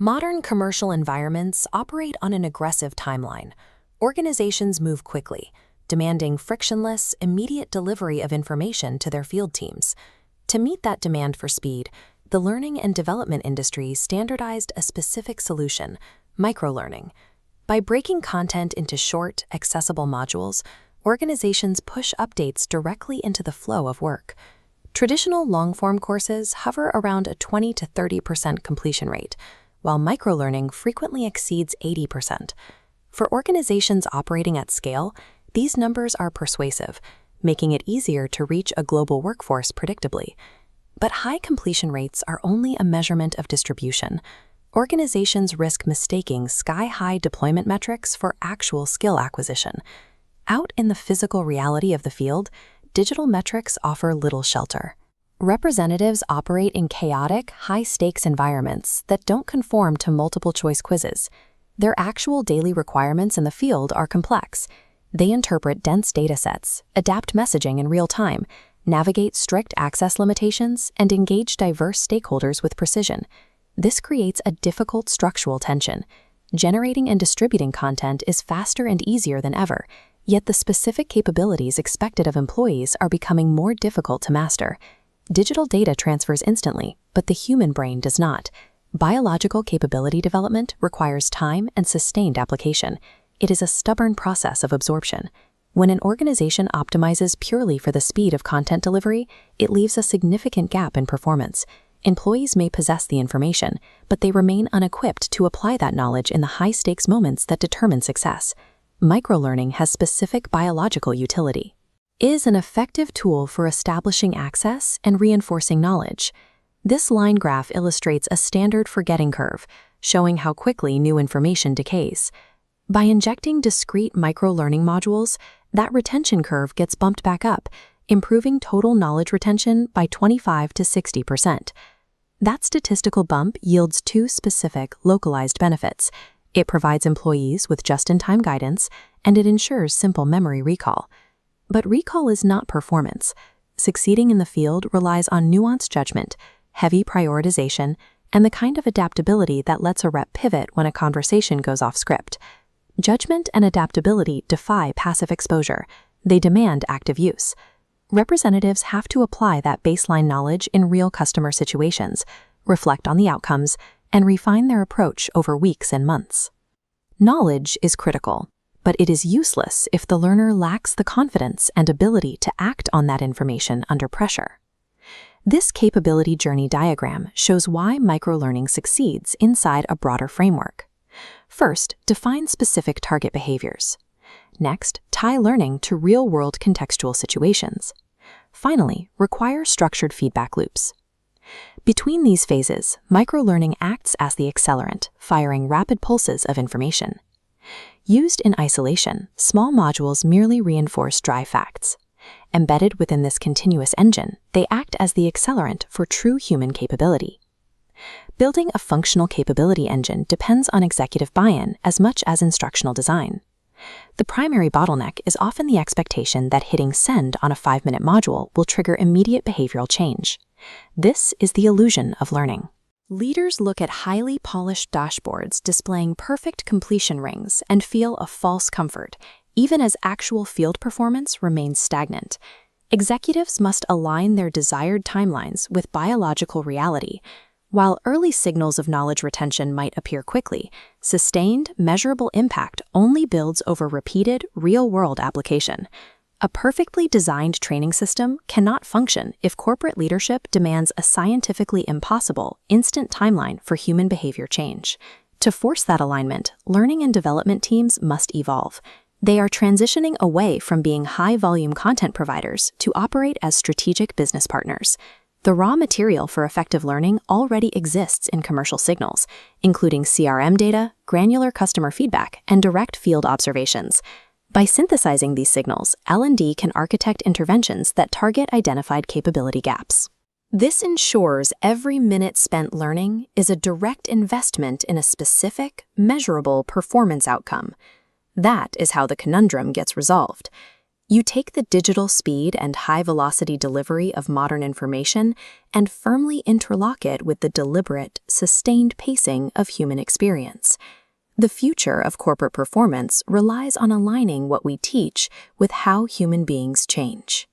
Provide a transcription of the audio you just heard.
Modern commercial environments operate on an aggressive timeline. Organizations move quickly, demanding frictionless, immediate delivery of information to their field teams. To meet that demand for speed, the learning and development industry standardized a specific solution: microlearning. By breaking content into short, accessible modules, organizations push updates directly into the flow of work. Traditional long-form courses hover around a 20 to 30% completion rate, while microlearning frequently exceeds 80%. For organizations operating at scale, these numbers are persuasive, making it easier to reach a global workforce predictably. But high completion rates are only a measurement of distribution. Organizations risk mistaking sky-high deployment metrics for actual skill acquisition. Out in the physical reality of the field, digital metrics offer little shelter. Representatives operate in chaotic, high-stakes environments that don't conform to multiple-choice quizzes. Their actual daily requirements in the field are complex. They interpret dense datasets, adapt messaging in real time, navigate strict access limitations, and engage diverse stakeholders with precision. This creates a difficult structural tension. Generating and distributing content is faster and easier than ever, yet the specific capabilities expected of employees are becoming more difficult to master. Digital data transfers instantly, but the human brain does not. Biological capability development requires time and sustained application. It is a stubborn process of absorption. When an organization optimizes purely for the speed of content delivery, it leaves a significant gap in performance. Employees may possess the information, but they remain unequipped to apply that knowledge in the high-stakes moments that determine success. Microlearning has specific biological utility. It is an effective tool for establishing access and reinforcing knowledge. This line graph illustrates a standard forgetting curve, showing how quickly new information decays. By injecting discrete microlearning modules, that retention curve gets bumped back up, improving total knowledge retention by 25 to 60%. That statistical bump yields two specific, localized benefits. It provides employees with just-in-time guidance, and it ensures simple memory recall. But recall is not performance. Succeeding in the field relies on nuanced judgment, heavy prioritization, and the kind of adaptability that lets a rep pivot when a conversation goes off script. Judgment and adaptability defy passive exposure. They demand active use. Representatives have to apply that baseline knowledge in real customer situations, reflect on the outcomes, and refine their approach over weeks and months. Knowledge is critical, but it is useless if the learner lacks the confidence and ability to act on that information under pressure. This capability journey diagram shows why microlearning succeeds inside a broader framework. First, define specific target behaviors. Next, tie learning to real-world contextual situations. Finally, require structured feedback loops. Between these phases, microlearning acts as the accelerant, firing rapid pulses of information. Used in isolation, small modules merely reinforce dry facts. Embedded within this continuous engine, they act as the accelerant for true human capability. Building a functional capability engine depends on executive buy-in as much as instructional design. The primary bottleneck is often the expectation that hitting send on a 5-minute module will trigger immediate behavioral change. This is the illusion of learning. Leaders look at highly polished dashboards displaying perfect completion rings and feel a false comfort, even as actual field performance remains stagnant. Executives must align their desired timelines with biological reality. While early signals of knowledge retention might appear quickly, sustained, measurable impact only builds over repeated, real-world application. A perfectly designed training system cannot function if corporate leadership demands a scientifically impossible, instant timeline for human behavior change. To force that alignment, learning and development teams must evolve. They are transitioning away from being high-volume content providers to operate as strategic business partners. The raw material for effective learning already exists in commercial signals, including CRM data, granular customer feedback, and direct field observations. By synthesizing these signals, L&D can architect interventions that target identified capability gaps. This ensures every minute spent learning is a direct investment in a specific, measurable performance outcome. That is how the conundrum gets resolved. You take the digital speed and high-velocity delivery of modern information and firmly interlock it with the deliberate, sustained pacing of human experience. The future of corporate performance relies on aligning what we teach with how human beings change.